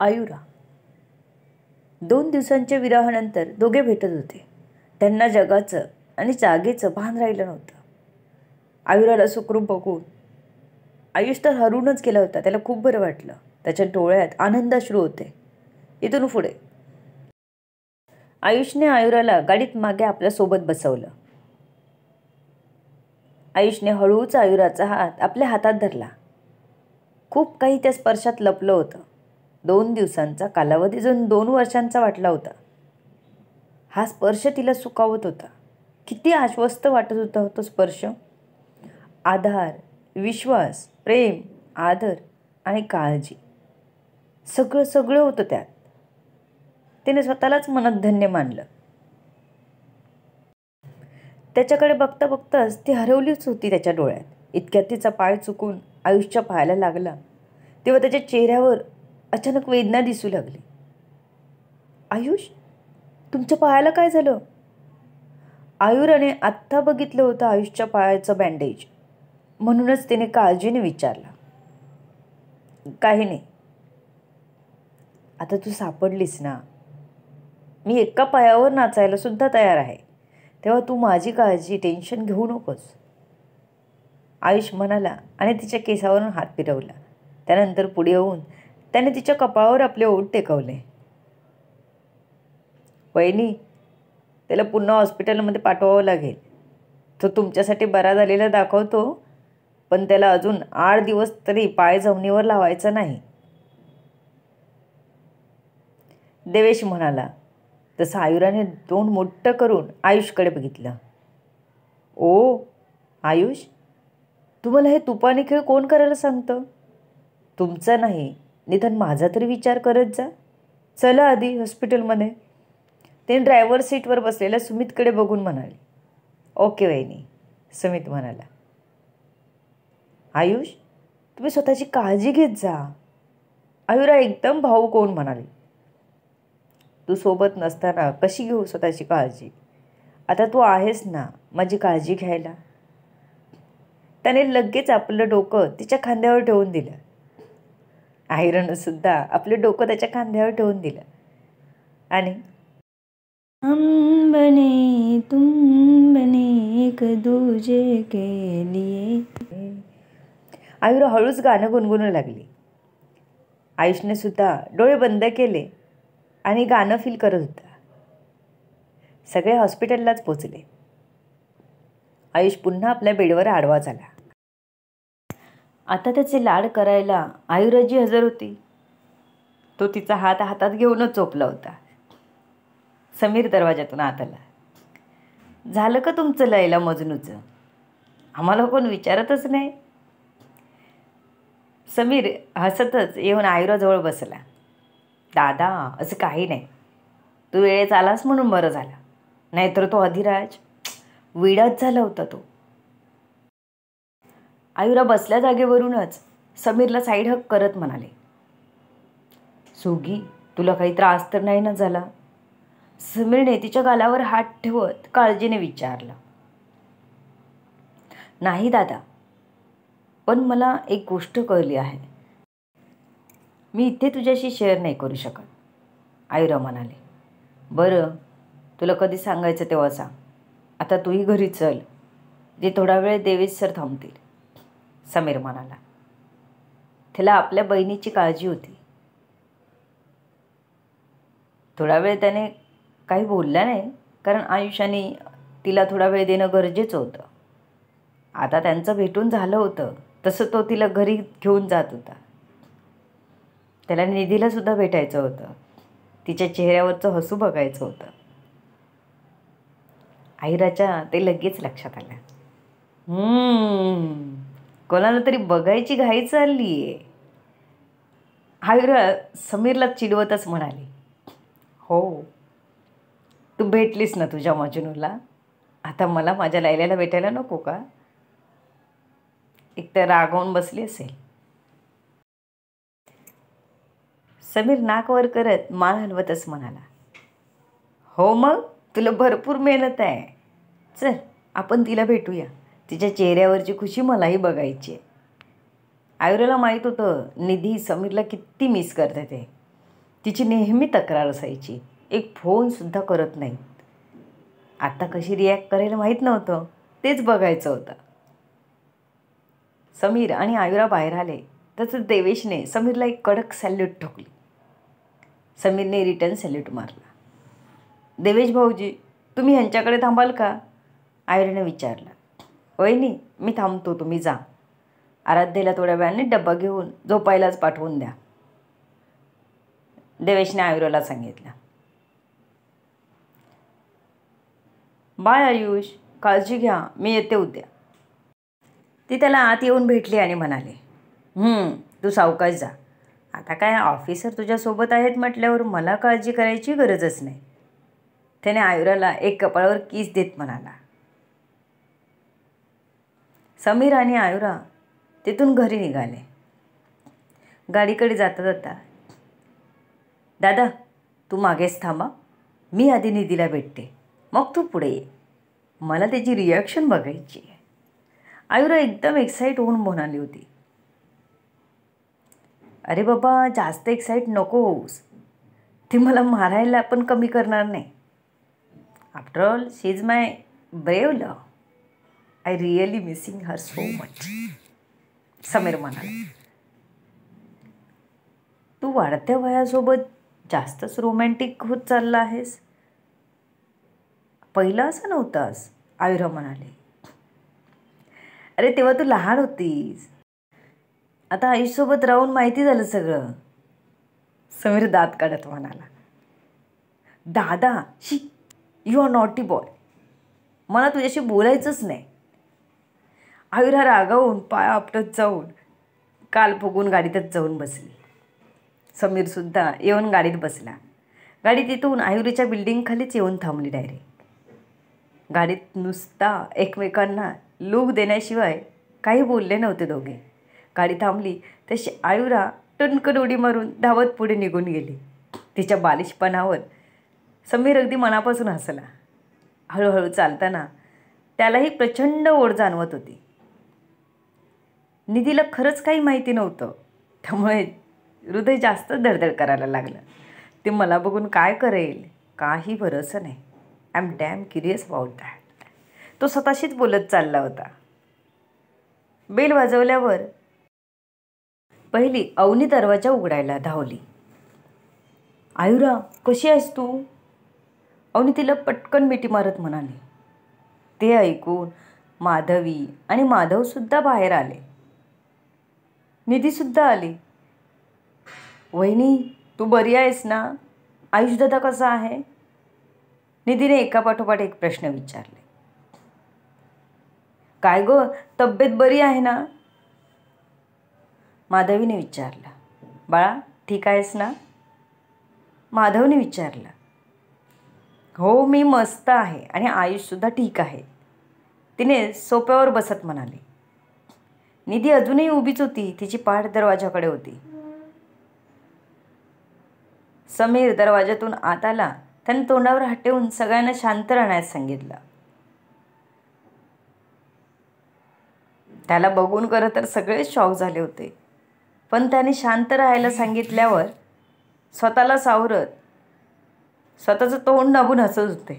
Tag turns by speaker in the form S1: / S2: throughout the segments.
S1: आयुरा. 2 दिवसांच्या विराहानंतर दोघे भेटत होते. त्यांना जगाचं आणि जागेचं भान राहिलं नव्हतं. आयुराला सुखरूप बघून आयुष तर हरूनच गेला होता. त्याला खूप बरं वाटलं. त्याच्या डोळ्यात आनंदाश्रू होते. इथून पुढे आयुषने आयुराला गाडीत मागे आपल्यासोबत बसवलं. आयुषने हळूच आयुराचा हात आपल्या हातात धरला. खूप काही त्या स्पर्शात लपलं होतं. 2 दिवसांचा कालावधी जणू 2 वर्षांचा वाटला होता. हा स्पर्श तिला सुखावत होता. किती आश्वस्त वाटत होता तो स्पर्श. आधार, विश्वास, प्रेम, आदर आणि काळजी सगळं सगळं होतं त्यात. तिने स्वतःलाच मनात धन्य मानलं. त्याच्याकडे बघता बघताच ती हरवलीच होती त्याच्या डोळ्यात. इतक्यात तिचा पाय चुकून आयुषच्या पायाला लागला तेव्हा त्याच्या चेहऱ्यावर अचानक वेदना दिसू लागली. आयुष, तुमच्या पायाला काय झालं? आयुराने आत्ता बघितलं होतं आयुषच्या पायाचं बँडेज. म्हणूनच तिने काळजीने विचारलं. काही नाही. आता तू सापडलीस ना, मी एका पायावर नाचायला सुद्धा तयार आहे. तेव्हा तू माझी काळजी टेन्शन घेऊ नकोस, आयुष म्हणाला आणि तिच्या केसावरून हात फिरवला. त्यानंतर पुढे येऊन त्याने तिच्या कपाळावर आपले ओठ टेकवले. वहिनी, त्याला पुन्हा हॉस्पिटलमध्ये पाठवावं लागेल. तो तुमच्यासाठी बरा झालेला दाखवतो, पण त्याला अजून 8 दिवस तरी पाय जमिनीवर लावायचा नाही, देवेश म्हणाला. तसं आयुराने तोंड मोठं करून आयुषकडे बघितलं. ओ आयुष, तुम्हाला हे तुपाने खेळ कोण करायला सांगतं? तुमचा नाही, निदान माझा तरी विचार करत जा. चला आधी हॉस्पिटलमध्ये. ते ड्रायव्हर सीटवर बसलेल्या सुमितकडे बघून म्हणाले. ओके वहिनी, सुमित म्हणाला. आयुष, तुम्ही स्वतःची काळजी घेत जा, आयुरा एकदम भावूक होऊन म्हणाली. तू सोबत नसताना कशी घेऊ स्वतःची काळजी? आता तू आहेस ना माझी काळजी घ्यायला. त्याने लगेच आपलं डोकं तिच्या खांद्यावर ठेवून दिलं. आयुरानं सुद्धा आपलं डोकं त्याच्या खांद्यावर ठेवून दिलं आणि हम बने तुम बने एक दूजे के लिए, आयुरा हळूच गाणं गुणगुणू लागली. आयुषने सुद्धा डोळे बंद केले आणि गाणं फील करत होता. सगळे हॉस्पिटललाच पोचले. आयुष पुन्हा आपल्या बेडवर आडवा झाला. आता त्याचे लाड करायला आयुराजी हजर होती. तो तिचा हात हातात घेऊनच झोपला होता. समीर दरवाजातून आत आला. झालं का तुमचं लैला मजनूचं? आम्हाला कोण विचारतच नाही. समीर हसतच येऊन आयुराजवळ बसला. दादा, असं काही नाही. तू वेळेत आलास म्हणून बरं झालं, नाहीतर तो अधिराज विडाच झाला होता तो. आयुरा बसल्या जागेवरूनच समीरला साईड हक करत म्हणाले. सुगी, तुला काही त्रास तर नाही ना झाला? समीरने तिच्या गालावर हात ठेवत काळजीने विचारलं. नाही दादा, पण मला एक गोष्ट कळली आहे. मी इथे तुझ्याशी शेअर नाही करू शकत, आयुरा म्हणाले. बरं, तुला कधी सांगायचं तेव्हा सांग. आता तूही घरी चल. जे थोडा वेळ देवेश सर थांबतील, समीर म्हणाला. त्याला आपल्या बहिणीची काळजी होती. थोडा वेळ त्याने काही बोलला नाही, कारण आयुष्याने तिला थोडा वेळ देणं गरजेचं होतं. आता त्यांचं भेटून झालं होतं, तसं तो तिला घरी घेऊन जात होता. त्याला निधीला सुद्धा भेटायचं होतं. तिच्या चेहऱ्यावरचं हसू बघायचं होतं. आयुराच्या ते लगेच लक्षात आलं. कोणाला तरी बघायची घाई चालली आहे. आयुरा समीरला चिडवतच म्हणाली. हो, तू भेटलीस ना तुझ्या मजनूला, आता मला माझ्या लैल्याला भेटायला नको का? एकतर रागवून बसली असेल. समीर नाक वर करत मान हलवतच म्हणाला. हो, मग तुला भरपूर मेहनत आहे. चल, आपण तिला भेटूया. तिच्या चेहऱ्यावरची खुशी मलाही बघायची आहे. आयुराला माहीत होतं निधी समीरला किती मिस करते ते. तिची नेहमी तक्रार असायची, एक फोनसुद्धा करत नाही. आता कशी रिॲक्ट करेल माहीत नव्हतं, तेच बघायचं होतं. समीर आणि आयुरा बाहेर आले तसं देवेशने समीरला एक कडक सॅल्यूट ठोकली. समीरने रिटर्न सॅल्यूट मारला. देवेश भाऊजी, तुम्ही ह्यांच्याकडे थांबाल का? आयुराने विचारलं. वहिनी, मी थांबतो, तुम्ही जा. आराध्यला थोड्या वेळाने डब्बा घेऊन झोपायलाच पाठवून द्या, देवेशने आयुराला सांगितलं. बाय आयुष, काळजी घ्या, मी येते उद्या. ती त्याला आत येऊन भेटली आणि म्हणाले, तू सावकाश जा. आता काय ऑफिसर तुझ्यासोबत आहेत म्हटल्यावर मला काळजी करायची गरजच नाही. त्याने आयुराला एक कपाळावर किस देत म्हणाला. समीर आणि आयुरा तिथून घरी निघाले. गाडीकडे जाता जाता, दादा तू मागेच थांबा, मी आधी निधीला भेटते, मग तू पुढे ये, मला त्याची रिॲक्शन बघायची आहे. आयुरा एकदम एक्साईट होऊन म्हणाली होती. अरे बाबा, जास्त एक्साईट नको होऊस, ती मला मारायला पण कमी करणार नाही. After all she is my brave love. I really missing her so much. Sameer म्हणाला. तू वाढत्या वयासोबत जास्तच रोमॅन्टिक होत चालला आहेस. पहिलं असं नव्हतास, आयुरा म्हणाले. अरे तेव्हा तू लहान होतीस, आता आईसोबत राहून माहिती झालं सगळं. समीर दात काढत म्हणाला. दादा, शी, यू आर नॉटी बॉय, मला तुझ्याशी बोलायचंच नाही. आयुरा रागावून पाया आपटत जाऊन काल फुगून गाडीतच जाऊन बसली. समीरसुद्धा येऊन गाडीत बसला. गाडी तिथून आयुरीच्या बिल्डिंगखालीच येऊन थांबली डायरेक्ट. गाडीत नुसता एकमेकांना लूक देण्याशिवाय काही बोलले नव्हते दोघे. गाडी थांबली तशी आयुरा टणकन उडी मारून धावत पुढे निघून गेली. तिच्या बालिशपणावर समीर अगदी मनापासून हसला. हळूहळू चालताना त्यालाही प्रचंड ओढ जाणवत होती. निधीला खरंच काही माहिती नव्हतं, त्यामुळे हृदय जास्त धडधड करायला लागलं. ते मला बघून काय करेल, काही भरोसा नाही. I am dam curious about that. तो स्वतःशीच बोलत चालला होता. बेल वाजवल्यावर पहिली अवनी दरवाजा उघडायला धावली. आयुरा, कशी आहेस तू? अवनी तिला पटकन मिठी मारत म्हणाली. ते ऐकून माधवी आणि माधवसुद्धा बाहेर आले. निधीसुद्धा आली. वहिनी, तू बरी आहेस ना? आयुष दादा कसा आहे? निधीने एकापाठोपाठ एक प्रश्न विचारले. काय गं, तब्येत बरी आहे ना? माधवीने विचारलं. बाळा, ठीक आहेस ना? माधवने विचारलं. हो, मी मस्त आहे आणि आयुषसुद्धा ठीक आहे, तिने सोफ्यावर बसत म्हणाली. निधी अजूनही उभीच होती, तिची पाठ दरवाजाकडे होती. समीर दरवाजातून आत आला. त्याने तोंडावर हात ठेवून सगळ्यांना शांत राहण्यास सांगितलं. त्याला बघून खरं तर सगळेच शॉक झाले होते, पण त्याने शांत राहायला सांगितल्यावर स्वतःला सावरत स्वतःचं तोंड दाबून हसत होते.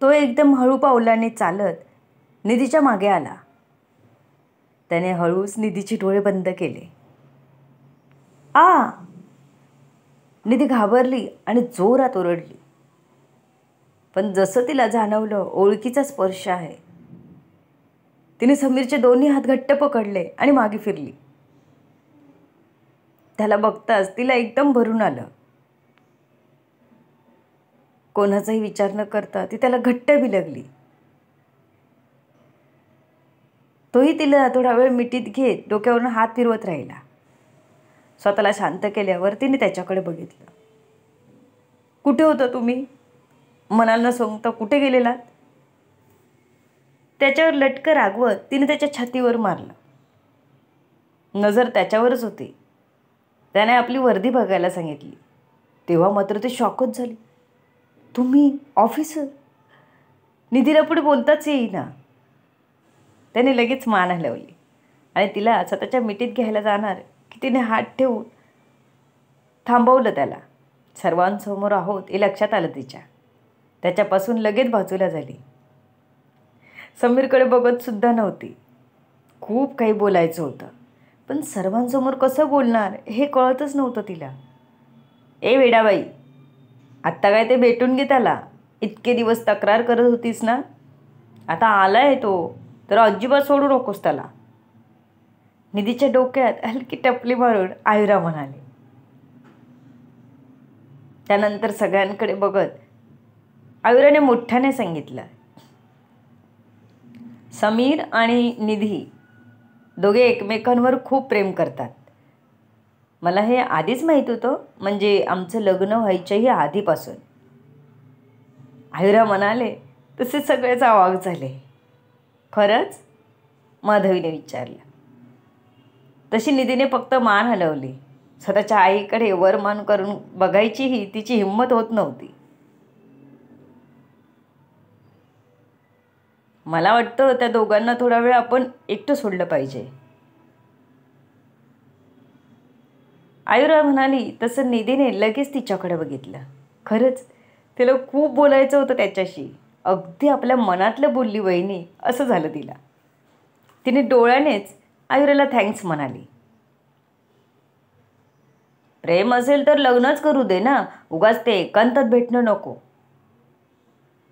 S1: तो एकदम हळू पावलाने चालत निधीच्या मागे आला. त्याने हळूच निधीचे डोळे बंद केले. आ! निधी घाबरली आणि जोरात ओरडली. पण जसं तिला जाणवलं ओळखीचा स्पर्श आहे, तिने समीरचे दोन्ही हात घट्ट पकडले आणि मागे फिरली. त्याला बघताच तिला एकदम भरून आलं. कोणाचाही विचार न करता ती त्याला घट्ट बिलगली. तोही तिला थोडा वेळ मिठीत घेत डोक्यावरून हात फिरवत राहिला. स्वतःला शांत केल्यावर तिने त्याच्याकडे बघितलं. कुठे होता तुम्ही? मनाला न सांगता कुठे गेलेलात? त्याच्यावर लटकं रागवत तिने त्याच्या छातीवर मारलं. नजर त्याच्यावरच होती. त्याने आपली वर्दी बघायला सांगितली. तेव्हा मात्र ते शॉकच झाले. तुम्ही ऑफिसर? निधीला पुढे बोलताच येईना. त्याने लगेच मान हलवली आणि तिला स्वतःच्या मिठीत घ्यायला जाणार की तिने हात ठेवून थांबवलं त्याला. सर्वांसमोर आहोत हे लक्षात आलं तिच्या. त्याच्यापासून लगेच बाजूला झाली. समीरकडे बघत सुद्धा नव्हती. खूप काही बोलायचं होतं, पण सर्वांसमोर कसं बोलणार हे कळतच नव्हतं तिला. ए वेडाबाई, आत्ता काय ते भेटून घे त्याला. इतके दिवस तक्रार करत होतीस ना, आता आलाय तो, तर अजिबात सोडू नकोस त्याला. निधीच्या डोक्यात हलकी टपली मारून आयुरा म्हणाले. त्यानंतर सगळ्यांकडे बघत आयुराने मोठ्याने सांगितलं, समीर आणि निधी दोघे एकमेकांवर खूप प्रेम करतात. मला हे आधीच माहीत होतं, म्हणजे आमचं लग्न व्हायच्याही आधीपासून. आयुरा म्हणाले तसे सगळेच अवाक झाले. खरंच? माधवीने विचारलं. तशी निधीने फक्त मान हलवली. स्वतःच्या आईकडे वर मान करून बघायचीही तिची हिंमत होत नव्हती. मला वाटतं त्या दोघांना थोडा वेळ आपण एकटं सोडलं पाहिजे. आयुरा म्हणाली तसं निधीने लगेच तिच्याकडे बघितलं. खरंच तिला खूप बोलायचं होतं त्याच्याशी. अगदी आपल्या मनातलं बोलली वहिनी असं झालं तिला. तिने डोळ्यानेच आयुराला थँक्स म्हणाली. प्रेम असेल तर लग्नच करू दे ना, उगाच ते एकांतात भेटणं नको.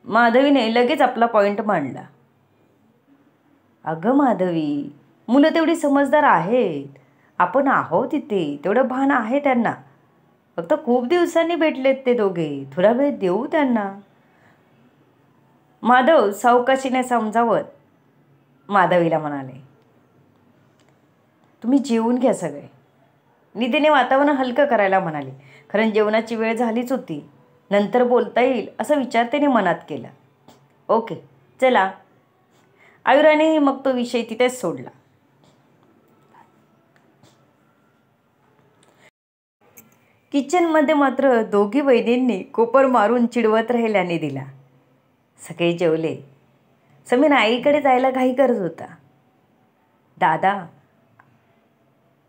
S1: माधवीने लगेच आपला पॉइंट मांडला. अगं माधवी, मुलं तेवढी समजदार आहेत. आपण आहोत इथे, तेवढं भान आहे त्यांना. फक्त खूप दिवसांनी भेटलेत ते दोघे, थोडा वेळ देऊ त्यांना. माधव सावकाशीने समजावत माधवीला म्हणाले. तुम्ही जेवून घ्या सगळे. निधीने वातावरण हलकं करायला म्हणाले. कारण जेवणाची वेळ झालीच होती. नंतर बोलता येईल असा विचार त्याने मनात केला. ओके चला. आयुराने मग तो विषय तिथेच सोडला. किचनमध्ये मात्र दोघी वहिनींनी कोपर मारून चिडवत राहिल्या निधीला. सगळे जेवले. समीर आईकडे जायला घाई करत होता. दादा,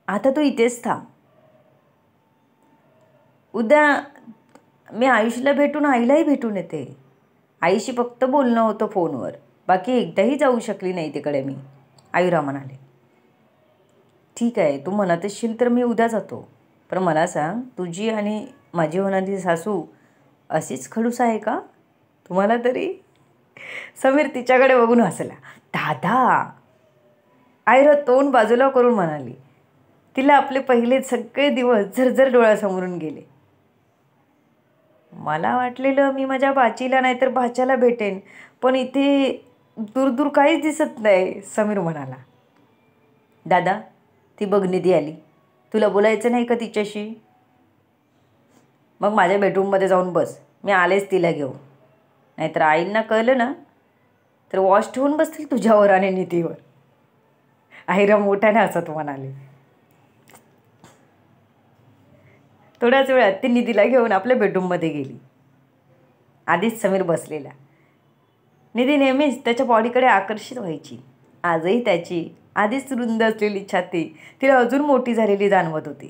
S1: आता तू इथेच थांब. उद्या मी आयुषला भेटून आईलाही भेटून येते. आईशी फक्त बोलणं होतं फोनवर, बाकी एकदाही जाऊ शकली नाही तिकडे मी, आयुरा म्हणाले. ठीक आहे, तू म्हणत असशील तर मी उद्या जातो. पण मला सांग, तुझी आणि माझी होणारी सासू अशीच खडूस आहे का तुम्हाला तरी? समीर तिच्याकडे बघून हसला. दादा, आयुरा तोंड बाजूला करून म्हणाली. तिला आपले पहिले सगळे दिवस झरझर डोळ्यासमोरून गेले. मला वाटलेलं मी माझ्या बाचीला नाहीतर भाच्याला भेटेन, पण इथे दूर दूर काहीच दिसत नाही, समीर म्हणाला. दादा, ती बघ निधी आली. तुला बोलायचं नाही का तिच्याशी? मग माझ्या बेडरूममध्ये जाऊन बस, मी आलेच तिला घेऊन. नाहीतर आईंना कळलं ना तर वॉश ठेवून बसतील तुझ्यावर आणि निधीवर, आईरा मोठ्याने हसत म्हणाले. थोड्याच वेळात ती निधीला घेऊन आपल्या बेडरूममध्ये गेली. आधीच समीर बसलेला. निधी नेहमीच त्याच्या बॉडीकडे आकर्षित व्हायची. आजही त्याची आधीच रुंद असलेली छाती तिला अजून मोठी झालेली जाणवत होती.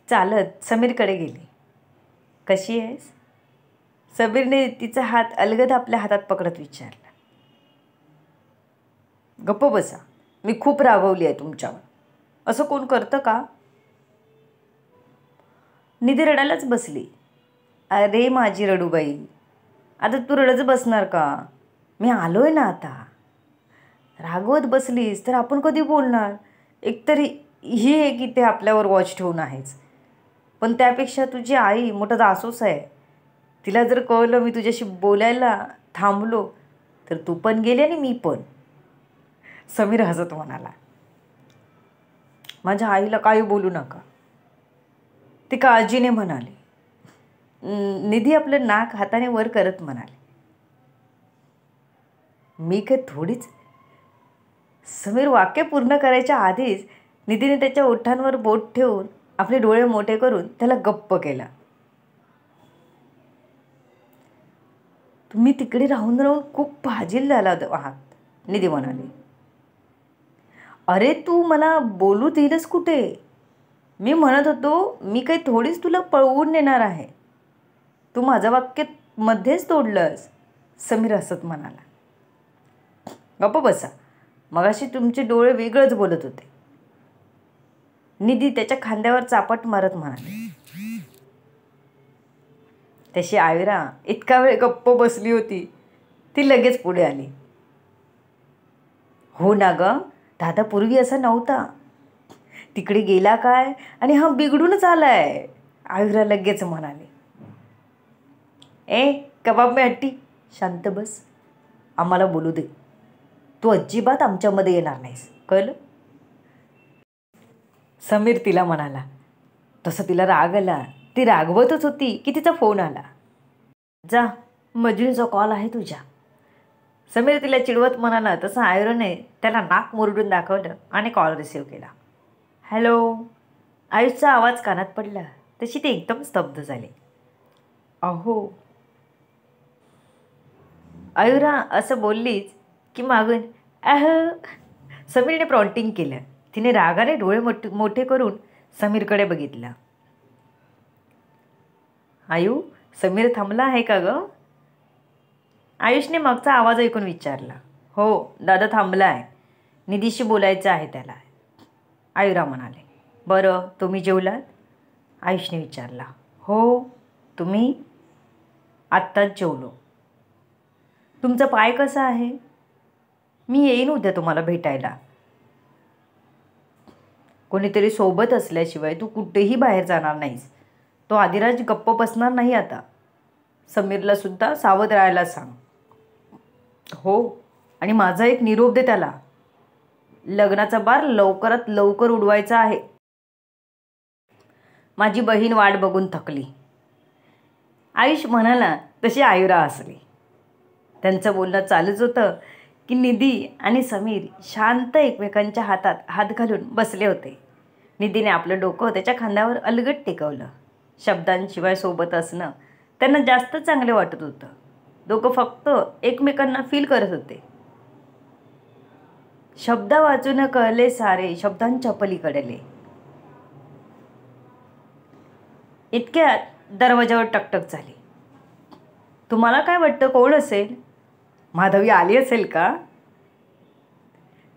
S1: चालत समीरकडे गेली. कशी आहेस? समीरने तिचा हात अलगद आपल्या हातात पकडत विचारला. गप्प बसा, मी खूप रागवली आहे तुमच्यावर. असं कोण करतं का? निधी रडायलाच बसली. अरे माझी रडूबाई, आता तू रडच बसणार का? मी आलोय ना आता. रागवत बसलीस तर आपण कधी बोलणार? एकतरी ही आहे की ते आपल्यावर वॉच ठेवून आहेच, पण त्यापेक्षा तुझी आई मोठा जासूस आहे. तिला जर कळलं मी तुझ्याशी बोलायला थांबलो तर तू पण गेली आणि मी पण. समीर हसत म्हणाला. माझ्या आईला काही बोलू नका, ती काळजीने म्हणाली. निधी आपलं नाक हाताने वर करत म्हणाले. मी काय थोडीच. समीर वाक्य पूर्ण करायच्या आधीच निधीने त्याच्या ओठांवर बोट ठेवून आपले डोळे मोठे करून त्याला गप्प केला. तुम्ही तिकडे राहून राहून खूप फाजील झाला आहात, निधी म्हणाली. अरे तू मला बोलू दिलंस कुठे? मी म्हणत होतो मी काही थोडीच तुला पळवून नेणार आहे. तू माझं वाक्य मध्येच तोडलंस, समीर हसत म्हणाला. गप्प बसा, मगाशी तुमचे डोळे वेगळंच बोलत होते, निधी त्याच्या खांद्यावर चापट मारत म्हणाले. तशी आयुरा इतका वेळ गप्प बसली होती, ती लगेच पुढे आली. हो ना गं, दादा पूर्वी असा नव्हता. तिकडे गेला काय आणि हा बिघडूनच आलाय, आयुरा लगेच म्हणाले. ए कबाब में हट्टी, शांत बस, आम्हाला बोलू दे. तू अजिबात आमच्यामध्ये येणार नाहीस, कळलं? समीर तिला म्हणाला. तसं तिला राग आला. ती रागवतच होती की तिचा फोन आला. जा, मजनूचा कॉल आहे तुझ्या, समीर तिला चिडवत म्हणाला. तसं आयुराने त्याला नाक मुरडून दाखवलं आणि कॉल रिसीव्ह केला. हॅलो. आयुषचा आवाज कानात पडला तशी ती एकदम स्तब्ध झाली. अहो. आयुरा असं बोललीच की मागून समीरने प्रॉन्टिंग केलं. तिने रागाने डोळे मोठे करून समीरकडे बघितलं. आयु, समीर थांबला आहे का गं? आयुषने मागचा आवाज ऐकून विचारला. हो दादा थांबला आहे, निधीशी बोलायचं आहे त्याला, आयुरा म्हणाले. बरं तुम्ही जेवलात? आयुषने विचारला. हो, तुम्ही? आत्ताच जेवलो. तुमचा पाय कसा आहे? मी येईन उद्या तुम्हाला भेटायला. कोणीतरी सोबत असल्याशिवाय तू कुठेही बाहेर जाणार नाहीस. तो आदिराज गप्प बसणार नाही आता. समीरला सुद्धा सावध राहायला सांग. हो, आणि माझा एक निरोप दे त्याला. लग्नाचा बार लवकरात लवकर उडवायचा आहे. माझी बहीण वाट बघून थकली, आयुष म्हणाला. तशी आयुरा हसली. त्यांचं बोलणं चालूच होतं की निधी आणि समीर शांत एकमेकांच्या हातात हात घालून बसले होते. निधीने आपलं डोकं त्याच्या खांद्यावर अलगट टेकवलं. शब्दांशिवाय सोबत असणं त्यांना जास्त चांगले वाटत होतं. दोघं फक्त एकमेकांना फील करत होते. शब्द वाचून कळले सारे शब्दांच्या पलीकडले. इतक्यात दरवाजावर टकटक झाली. तुम्हाला काय वाटतं कोण असेल? माधवी आली असेल का?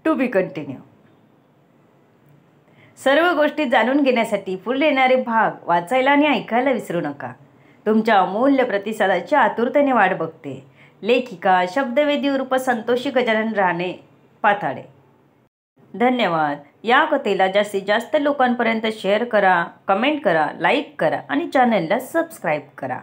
S1: To be continue. सर्व गोष्टी जाणून घेण्यासाठी पुढे येणारे भाग वाचायला आणि ऐकायला विसरू नका. तुमच्या अमूल्य प्रतिसादाची आतुरतेने वाट बघते. लेखिका शब्दवेदी उर्फ संतोषी गजानन राणे, पाथाडे. धन्यवाद. या कथेला जास्तीत जास्त लोकांपर्यंत शेअर करा, कमेंट करा, लाईक करा आणि चॅनलला सबस्क्राईब करा.